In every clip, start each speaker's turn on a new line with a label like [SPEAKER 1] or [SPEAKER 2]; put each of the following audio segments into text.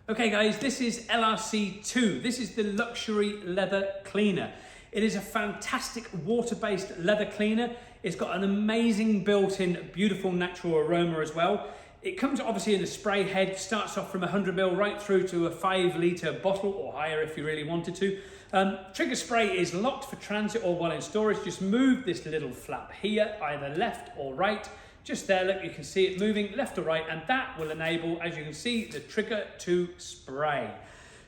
[SPEAKER 1] Okay guys, this is LRC2. This is the Luxury Leather Cleaner. It is a fantastic water-based leather cleaner. It's got an amazing built-in, beautiful natural aroma as well. It comes obviously in a spray head, starts off from 100ml right through to a 5-litre bottle or higher if you really wanted to. Trigger spray is locked for transit or while in storage. Just move this little flap here, either left or right. Just there, look, you can see it moving left or right, and that will enable, as you can see, the trigger to spray.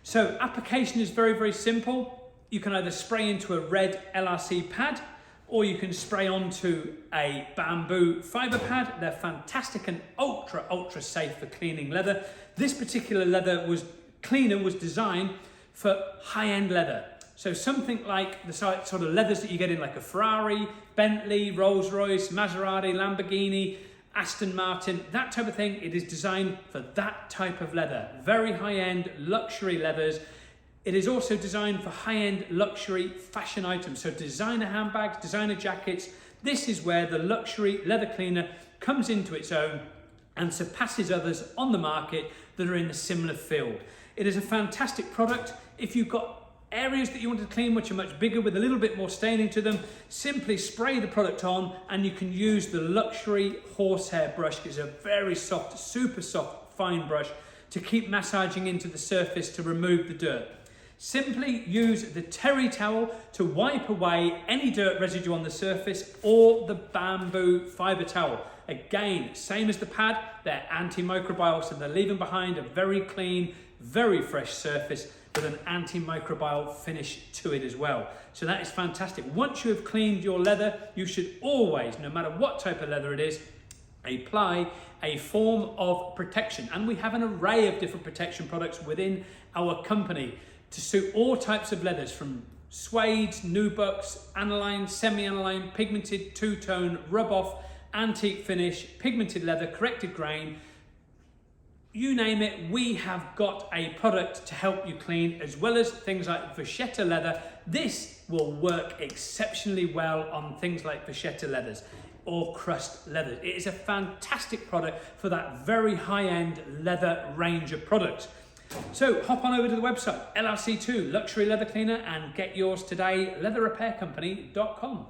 [SPEAKER 1] So application is very, very simple. You can either spray into a red LRC pad, or you can spray onto a bamboo fiber pad. They're fantastic and ultra safe for cleaning leather. This particular cleaner was designed for high-end leather. So something like the sort of leathers that you get in like a Ferrari, Bentley, Rolls-Royce, Maserati, Lamborghini, Aston Martin, that type of thing. It is designed for that type of leather. Very high-end luxury leathers. It is also designed for high-end luxury fashion items. So designer handbags, designer jackets. This is where the luxury leather cleaner comes into its own and surpasses others on the market that are in a similar field. It is a fantastic product. If you've got areas that you want to clean which are much bigger with a little bit more staining to them, simply spray the product on and you can use the luxury horsehair brush. It's a very soft, super soft, fine brush to keep massaging into the surface to remove the dirt. Simply use the terry towel to wipe away any dirt residue on the surface, or the bamboo fiber towel. Again, same as the pad, they're antimicrobial, so they're leaving behind a very clean, very fresh surface with an antimicrobial finish to it as well. So that is fantastic. Once you have cleaned your leather, you should always, no matter what type of leather it is, apply a form of protection. And we have an array of different protection products within our company to suit all types of leathers, from suedes, nubucks, aniline, semi-aniline, pigmented, two-tone, rub-off, antique finish, pigmented leather, corrected grain. You name it, we have got a product to help you clean, as well as things like vachetta leather. This will work exceptionally well on things like vachetta leathers or crust leather. It is a fantastic product for that very high-end leather range of products. So hop on over to the website, LRC2 Luxury Leather Cleaner, and get yours today, leatherrepaircompany.com.